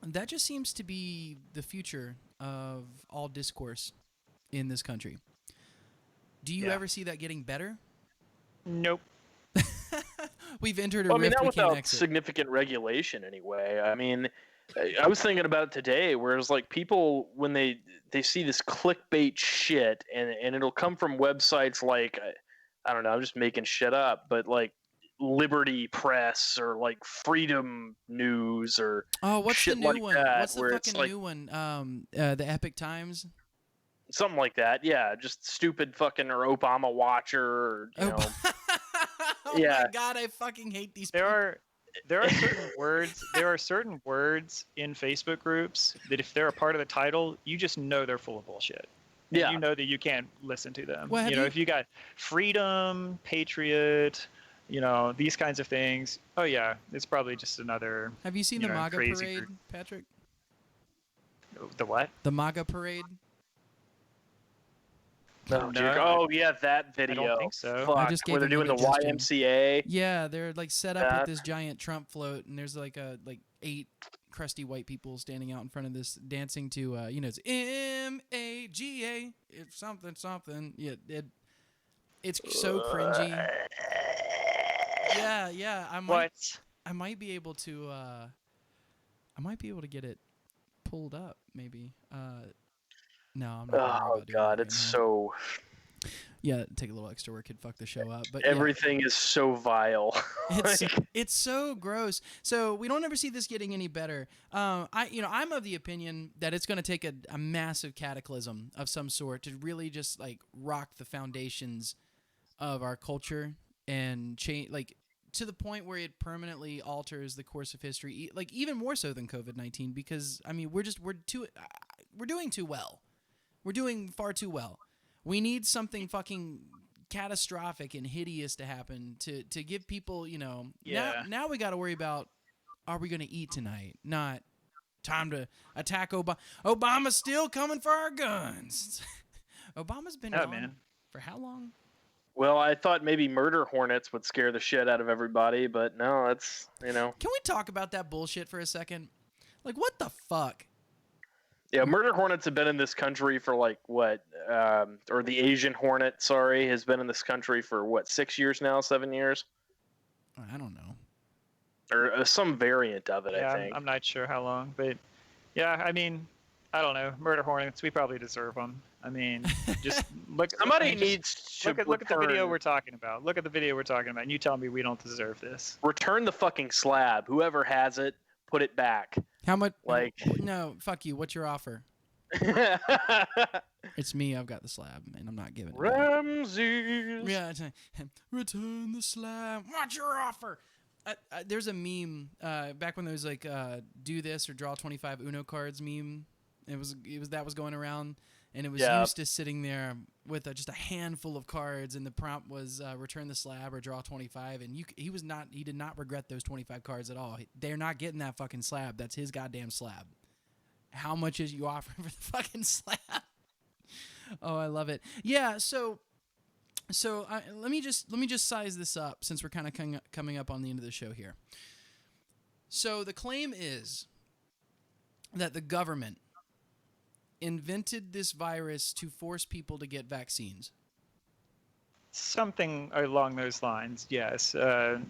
that just seems to be the future of all discourse in this country. Do you ever see that getting better? Nope. We've entered a Well, I mean, rift not we can't without exit. significant regulation anyway. I mean, I was thinking about it today, whereas like people when they see this clickbait shit and it'll come from websites like I don't know, I'm just making shit up, but like Liberty Press or like Freedom News or Oh, what's the shit new like one? that, What's the where it's fucking like new one? The Epic Times. something like that. Yeah, just stupid fucking or Obama Watcher or you know. Oh Yeah. my god, I fucking hate these There people. are certain words. There are certain words in Facebook groups that if they're a part of the title, you just know they're full of bullshit. And Yeah. you know that you can't listen to them. Well, have you know, you- if you got freedom, patriot, you know, these kinds of things. Oh yeah, it's probably just another. Have you seen you the know, MAGA crazy parade, group. Patrick? The what? The MAGA parade? Oh, No, dear. Oh yeah, that video. I don't think so. Fuck, I just where gave they're him doing the indigestion. YMCA. Yeah, they're like set up with That. this giant Trump float, and there's like 8 crusty white people standing out in front of this, dancing to you know, it's MAGA, it's something. Yeah, it's so cringy. Yeah, I might be able to get it pulled up maybe. No, I'm not gonna worry Oh about doing god, that it's right now. so Yeah, take a little extra work could fuck the show up, but everything is so vile. it's so gross. So we don't ever see this getting any better. I'm of the opinion that it's going to take a massive cataclysm of some sort to really just like rock the foundations of our culture and change, like to the point where it permanently alters the course of history, like even more so than COVID-19. Because I mean, we're doing too well. We're doing far too well. We need something fucking catastrophic and hideous to happen to give people, you know. Yeah. Now we got to worry about, are we going to eat tonight? Not time to attack Obama. Obama's still coming for our guns. Obama's been gone man. for how long? Well, I thought maybe murder hornets would scare the shit out of everybody, but no, it's you know. Can we talk about that bullshit for a second? Like, what the fuck? Yeah, murder hornets have been in this country for like what, or the Asian hornet, sorry, has been in this country for what, 6 years now, 7 years, I don't know. or some variant of it. Yeah, I think. I'm not sure how long, but yeah, I mean, I don't know. Murder hornets, we probably deserve them. I mean, just look. Somebody I mean, just needs to look at the video return- we're talking about. Look at the video we're talking about, and you tell me we don't deserve this. return the fucking slab. Whoever has it, put it back. How much? Like- no, fuck you. What's your offer? It's me. I've got the slab, and I'm not giving it. back. Ramses. Yeah, return the slab. What's your offer? There's a meme back when there was like do this or draw 25 Uno cards meme. It was that was going around, and it was Eustace sitting there with just a handful of cards, and the prompt was return the slab or draw 25, and he did not regret those 25 cards at all. They're not getting that fucking slab. That's his goddamn slab. How much is you offering for the fucking slab? Oh, I love it. Yeah, so let me just size this up since we're kind of coming up on the end of the show here. So the claim is that the government invented this virus to force people to get vaccines. Something along those lines, yes.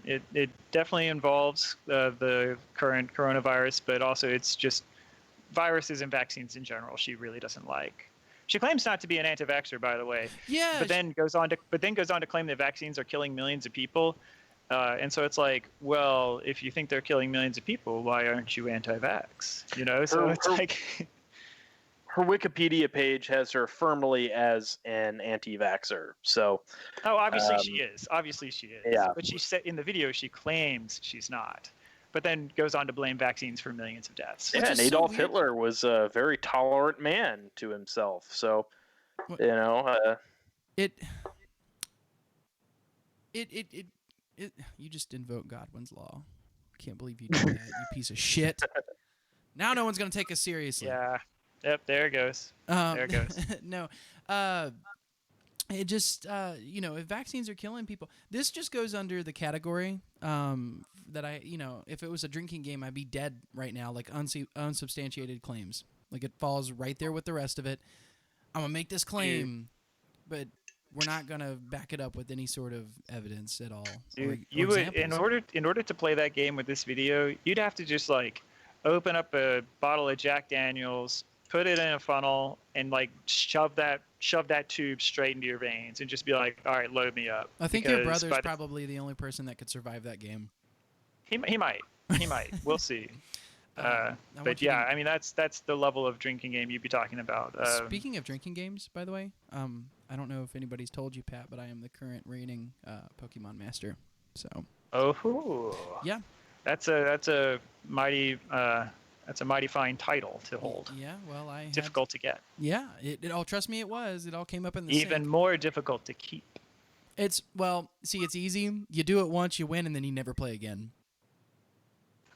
It definitely involves the current coronavirus, but also it's just viruses and vaccines in general she really doesn't like. She claims not to be an anti-vaxxer, by the way. Yeah. But then goes on to claim that vaccines are killing millions of people. And so it's like, well, if you think they're killing millions of people, why aren't you anti-vax? You know, so it's like her Wikipedia page has her firmly as an anti-vaxxer. So, obviously she is. Obviously she is. Yeah. But she said in the video she claims she's not. But then goes on to blame vaccines for millions of deaths. Yeah, and Adolf Hitler was a very tolerant man to himself. So, you know, you just invoke Godwin's law. Can't believe you did that, you piece of shit. Now no one's gonna take us seriously. Yeah. Yep. There it goes. There it goes. No. It just, if vaccines are killing people, this just goes under the category that if it was a drinking game, I'd be dead right now, like unsubstantiated claims. Like it falls right there with the rest of it. I'm going to make this claim, but we're not going to back it up with any sort of evidence at all. Dude, you would, in order to play that game with this video, you'd have to just like open up a bottle of Jack Daniels, put it in a funnel, and like shove that tube straight into your veins, and just be like, "All right, load me up." I think your brother's probably the only person that could survive that game. He might. We'll see. But yeah, I mean that's the level of drinking game you'd be talking about. Speaking of drinking games, by the way, I don't know if anybody's told you, Pat, but I am the current reigning Pokemon master. So. Oh. Yeah. That's a mighty fine title to hold. Yeah, well, difficult to get. Yeah, it all. Trust me, it was. It all came up in the even sink. More difficult to keep. It's easy. You do it once, you win, and then you never play again.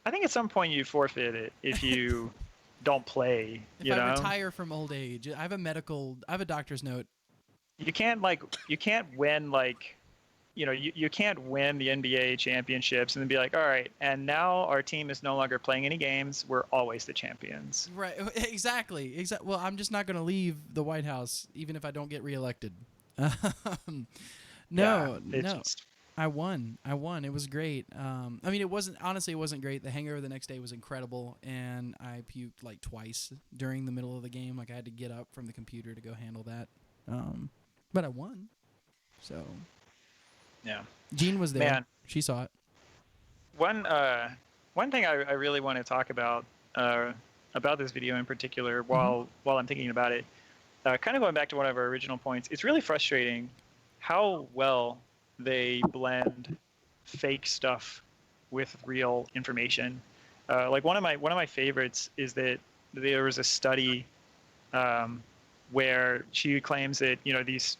I think at some point you forfeit it if you don't play. If I retire from old age, I have a doctor's note. You can't win you can't win the NBA championships and then be like, all right, and now our team is no longer playing any games. We're always the champions. Right. Exactly. Well, I'm just not going to leave the White House even if I don't get reelected. No. I won. It was great. It wasn't great. The hangover the next day was incredible, and I puked like twice during the middle of the game. Like I had to get up from the computer to go handle that. But I won. So. Yeah. Jean was there. Man. She saw it. One thing I really want to talk about this video in particular while I'm thinking about it, kind of going back to one of our original points, it's really frustrating how well they blend fake stuff with real information. Like one of my favorites is that there was a study where she claims that these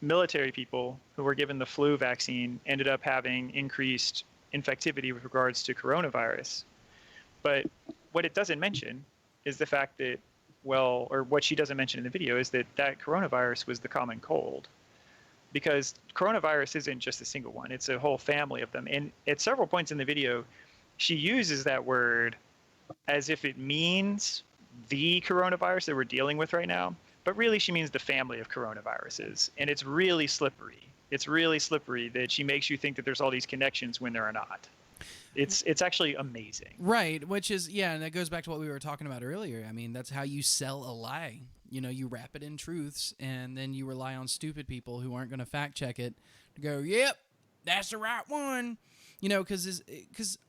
military people who were given the flu vaccine ended up having increased infectivity with regards to coronavirus. But what it doesn't mention is the fact that, or what she doesn't mention in the video is that coronavirus was the common cold. Because coronavirus isn't just a single one, it's a whole family of them. And at several points in the video, she uses that word as if it means the coronavirus that we're dealing with right now. But really, she means the family of coronaviruses. And it's really slippery. It's really slippery that she makes you think that there's all these connections when there are not. It's actually amazing. Right, which is, and that goes back to what we were talking about earlier. I mean, that's how you sell a lie. You wrap it in truths, and then you rely on stupid people who aren't going to fact check it to go, yep, that's the right one. Because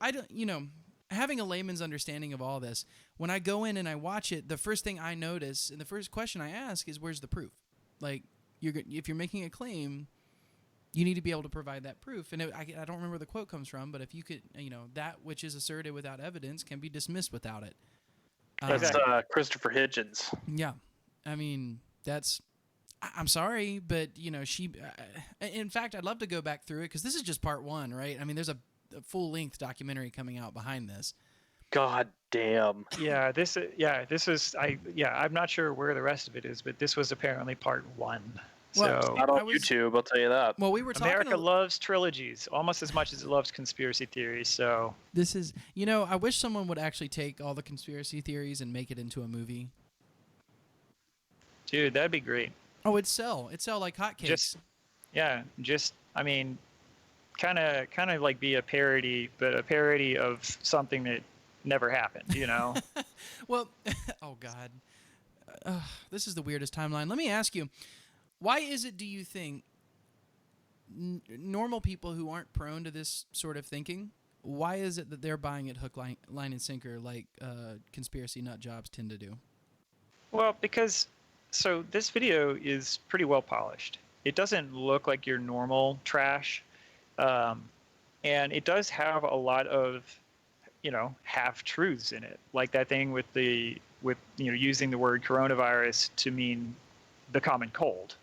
I don't, having a layman's understanding of all this, when I go in and I watch it, the first thing I notice and the first question I ask is, where's the proof? Like, if you're making a claim, you need to be able to provide that proof. And I don't remember where the quote comes from, but if you could, that which is asserted without evidence can be dismissed without it. That's Christopher Hitchens. Yeah. I mean, I'm sorry, but in fact, I'd love to go back through it because this is just part one, right? I mean, there's a full-length documentary coming out behind this. God damn. Yeah, I'm not sure where the rest of it is, but this was apparently part one. Well, So Not on YouTube, I'll tell you that. Well, we were talking. America loves trilogies almost as much as it loves conspiracy theories. So this is, I wish someone would actually take all the conspiracy theories and make it into a movie. Dude, that'd be great. Oh, it'd sell like hotcakes. I mean, kind of like be a parody, but a parody of something that never happened, Well, oh God, this is the weirdest timeline. Let me ask you, why is it, do you think, normal people who aren't prone to this sort of thinking, why is it that they're buying it hook, line and sinker like conspiracy nut jobs tend to do? Well, because this video is pretty well polished. It doesn't look like your normal trash, and it does have a lot of, half truths in it, like that thing with using the word coronavirus to mean the common cold.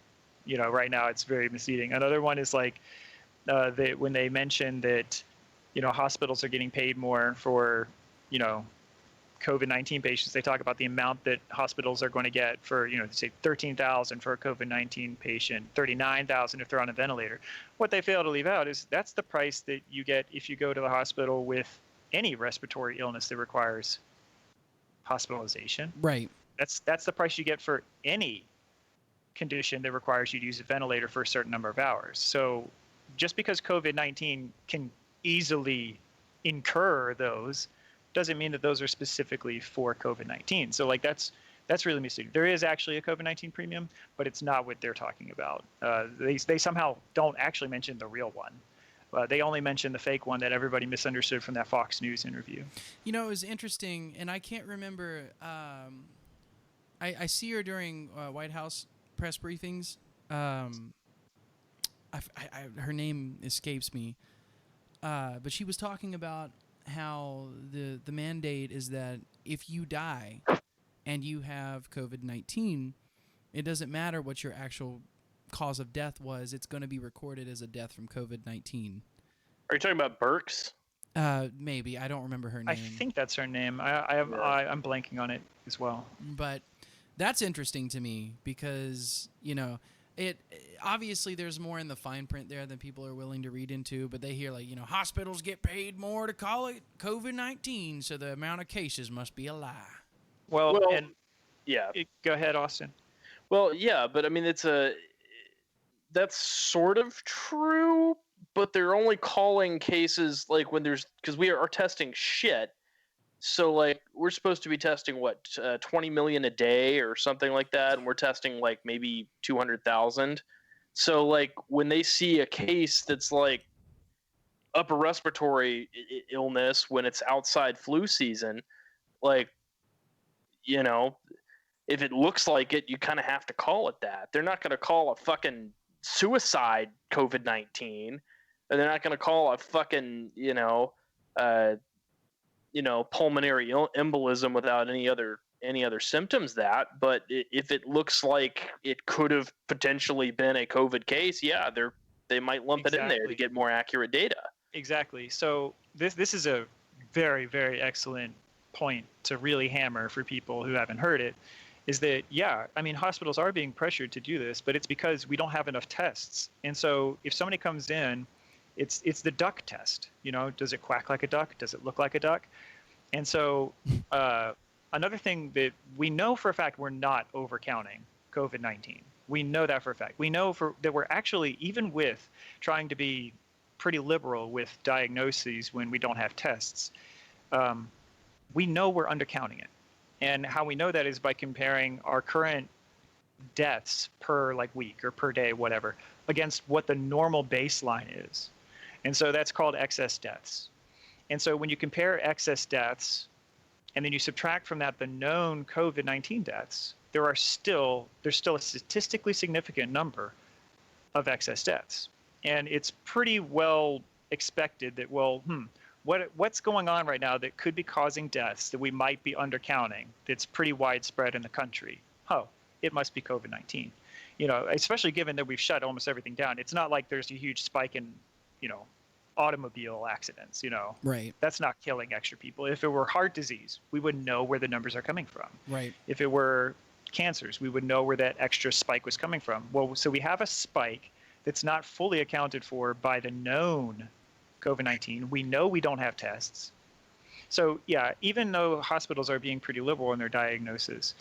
Right now it's very misleading. Another one is like when they mention that, hospitals are getting paid more for, COVID-19 patients. They talk about the amount that hospitals are going to get for, say $13,000 for a COVID-19 patient, $39,000 if they're on a ventilator. What they fail to leave out is that's the price that you get if you go to the hospital with any respiratory illness that requires hospitalization. Right. That's the price you get for any condition that requires you to use a ventilator for a certain number of hours. So just because COVID-19 can easily incur those doesn't mean that those are specifically for COVID-19. So that's really misleading. There is actually a COVID-19 premium, but it's not what they're talking about. They somehow don't actually mention the real one. They only mention the fake one that everybody misunderstood from that Fox News interview. It was interesting, and I can't remember. I see her during White House press briefings. Her name escapes me, but she was talking about how the mandate is that if you die and you have COVID-19, it doesn't matter what your actual cause of death was. It's going to be recorded as a death from COVID-19. Are you talking about Burks? Maybe. I don't remember her name. I think that's her name. I'm blanking on it as well. But that's interesting to me because, it obviously there's more in the fine print there than people are willing to read into, but they hear hospitals get paid more to call it COVID-19, so the amount of cases must be a lie. Well, yeah. Go ahead, Austin. Well, yeah, but I mean that's sort of true, but they're only calling cases because we are testing shit. So we're supposed to be testing 20 million a day or something like that, and we're testing maybe 200,000. So when they see a case that's upper respiratory illness when it's outside flu season, if it looks like it, you kind of have to call it that. They're not going to call a fucking suicide COVID-19, and they're not going to call a fucking pulmonary embolism without any other symptoms but if it looks like it could have potentially been a COVID case, yeah, they might lump it in there to get more accurate data. Exactly. So this is a very, very excellent point to really hammer for people who haven't heard it, is that, hospitals are being pressured to do this, but it's because we don't have enough tests. And so if somebody comes in, it's the duck test. Does it quack like a duck? Does it look like a duck? And so another thing that we know for a fact, we're not overcounting COVID-19. We know that for a fact. We know that we're actually, even with trying to be pretty liberal with diagnoses when we don't have tests, we know we're undercounting it. And how we know that is by comparing our current deaths per week or per day, whatever, against what the normal baseline is. And so that's called excess deaths. And so when you compare excess deaths and then you subtract from that the known COVID-19 deaths, there's still a statistically significant number of excess deaths. And it's pretty well expected that, what's going on right now that could be causing deaths that we might be undercounting that's pretty widespread in the country? it must be COVID-19. You know, especially given that we've shut almost everything down. It's not like there's a huge spike in, you know, automobile accidents, you know. Right. That's not killing extra people. If it were heart disease, we would know where the numbers are coming from. Right. If it were cancers, we would know where that extra spike was coming from. Well, so we have a spike that's not fully accounted for by the known COVID-19. We know we don't have tests. So yeah, even though hospitals are being pretty liberal in their diagnosis,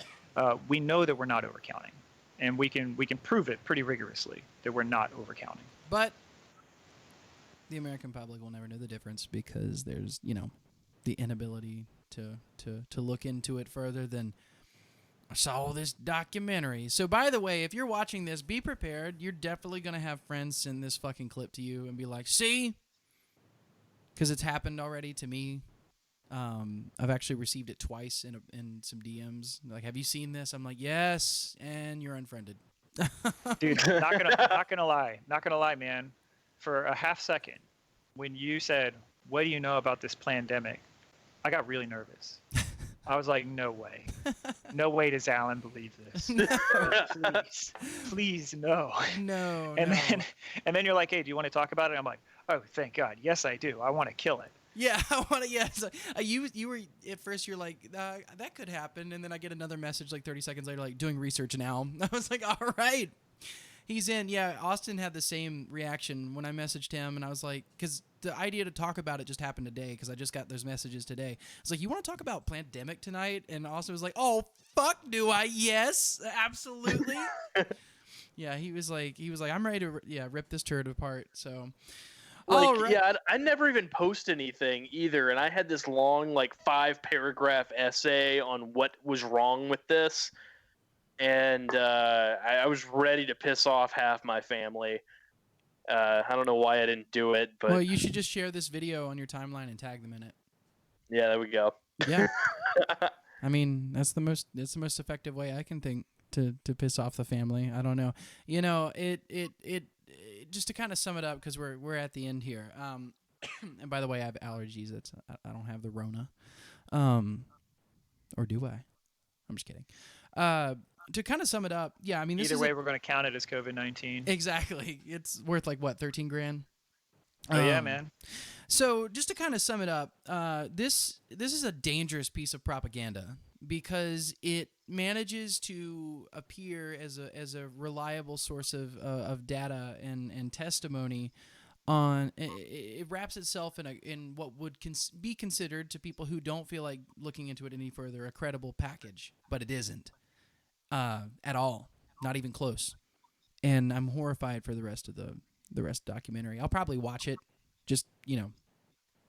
we know that we're not overcounting, and we can prove it pretty rigorously that we're not overcounting. But the American public will never know the difference because there's, you know, the inability to look into it further than I saw this documentary. So by the way, if you're watching this, be prepared. You're definitely going to have friends send this fucking clip to you and be like, see? Because it's happened already to me. I've actually received it twice in some DMs. Like, have you seen this? I'm like, yes, and you're unfriended. Dude, not gonna lie, man. For a half second, when you said, "What do you know about this Plandemic?" I got really nervous. I was like, "No way, no way does Alan believe this? Please, no." No. And then you're like, "Hey, do you want to talk about it?" I'm like, "Oh, thank God, yes, I do. I want to kill it." Yeah, I want to. Yeah, so, you were at first. You're like, that could happen, and then I get another message like 30 seconds later, like doing research now. I was like, all right, he's in. Yeah, Austin had the same reaction when I messaged him, and I was like, because the idea to talk about it just happened today, because I just got those messages today. I was like, you want to talk about Plandemic tonight? And Austin was like, oh fuck, do I? Yes, absolutely. Yeah, he was like, I'm ready to rip this turd apart. So. Like, right. yeah, I never even post anything either, and I had this long, like, 5-paragraph essay on what was wrong with this, and I was ready to piss off half my family. I don't know why I didn't do it, but Well, you should just share this video on your timeline and tag them in it. yeah, there we go. Yeah, I mean that's the most effective way I can think to piss off the family. I don't know, you know, it just to kind of sum it up, because we're at the end here. And by the way, I have allergies. I don't have the Rona, or do I? I'm just kidding. To kind of sum it up, yeah, I mean, Either way, we're going to count it as COVID-19. Exactly. It's worth like what, 13 grand? Oh yeah, man. So just to kind of sum it up, this is a dangerous piece of propaganda because it manages to appear as a reliable source of data and testimony. It wraps itself in what would be considered, to people who don't feel like looking into it any further, a credible package, but it isn't at all, not even close. And I'm horrified for the rest of the documentary. I'll probably watch it. Just, you know,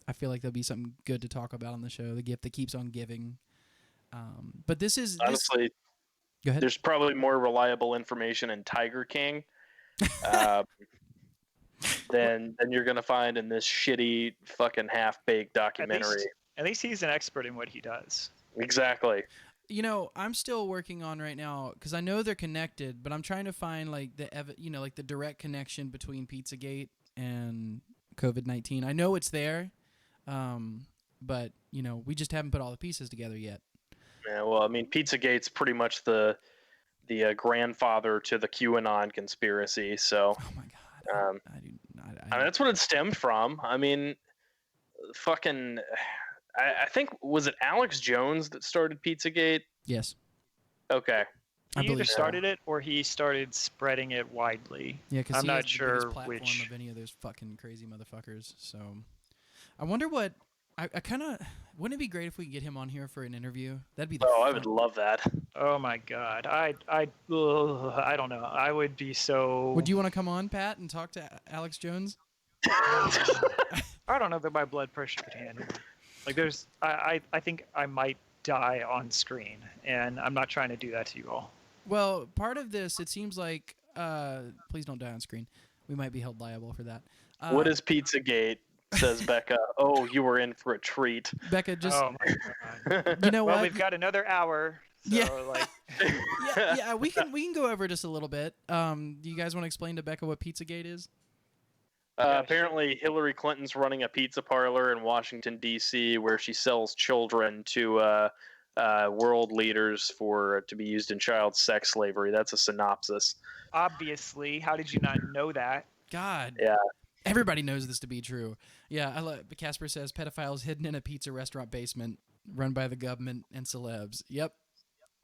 I feel like there'll be something good to talk about on the show. The gift that keeps on giving. But this is honestly. Go ahead. There's probably more reliable information in Tiger King than you're gonna find in this shitty fucking half-baked documentary. At least he's an expert in what he does. Exactly. You know, I'm still working on right now, because I know they're connected, but I'm trying to find like the direct connection between Pizzagate and COVID-19. I know it's there, but you know, we just haven't put all the pieces together yet. Yeah, well, I mean, Pizzagate's pretty much the grandfather to the QAnon conspiracy. So, oh my god, I mean, that's what it stemmed from. I mean, fucking. I think, was it Alex Jones that started Pizzagate? Yes. Okay. He either started it or he started spreading it widely. Yeah, because I'm not the sure platform which of any of those fucking crazy motherfuckers. So, I wonder what. I kind of wouldn't it be great if we could get him on here for an interview? That'd be the. Oh, I would love that. Oh my god, I don't know. I would be so. Would you want to come on, Pat, and talk to Alex Jones? I don't know that my blood pressure could handle it. Like, I think I might die on screen, and I'm not trying to do that to you all. Well, part of this, it seems like, please don't die on screen. We might be held liable for that. What is Pizzagate? Says Becca. Oh, you were in for a treat. Becca, just. Oh my god. You know well, what? we've got another hour. So, Yeah. Like. yeah, we can go over just a little bit. Do you guys want to explain to Becca what Pizzagate is? Apparently, Hillary Clinton's running a pizza parlor in Washington, D.C., where she sells children to world leaders to be used in child sex slavery. That's a synopsis. Obviously, how did you not know that? God. Yeah. Everybody knows this to be true. Yeah, Casper says pedophiles hidden in a pizza restaurant basement run by the government and celebs. Yep.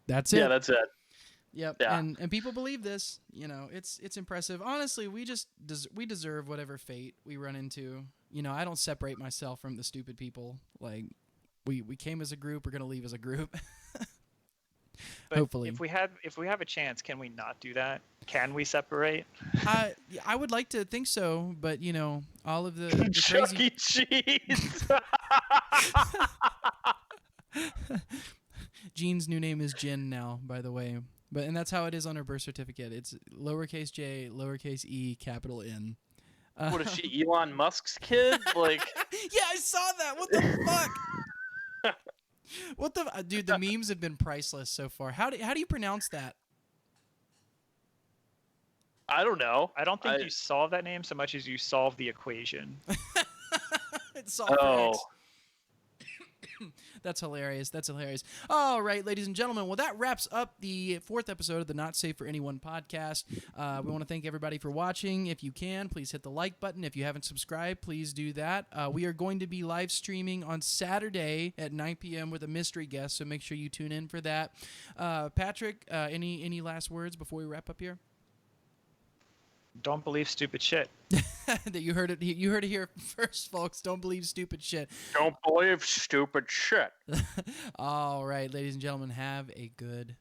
That's it. Yeah, that's it. Yep. Yeah. And people believe this. You know, it's impressive. Honestly, we deserve whatever fate we run into. You know, I don't separate myself from the stupid people. Like we came as a group, we're going to leave as a group. But hopefully. if we have a chance, can we not do that? Can we separate? I would like to think so, but you know, all of the Chuck crazy E. Cheese. Jean's new name is Jen now, by the way. And that's how it is on her birth certificate. It's lowercase j, lowercase e, capital N. What is she, Elon Musk's kid? Like, yeah, I saw that. What the fuck? What the dude? The memes have been priceless so far. How do you pronounce that? I don't know. I don't think you solve that name so much as you solve the equation. It's solved for X. That's hilarious. That's hilarious. All right, ladies and gentlemen. Well, that wraps up the 4th episode of the Not Safe for Anyone podcast. We want to thank everybody for watching. If you can, please hit the like button. If you haven't subscribed, please do that. We are going to be live streaming on Saturday at 9 p.m. with a mystery guest, so make sure you tune in for that. Patrick, any last words before we wrap up here? Don't believe stupid shit. That you heard it here first, folks. Don't believe stupid shit. Don't believe stupid shit. All right, ladies and gentlemen, have a good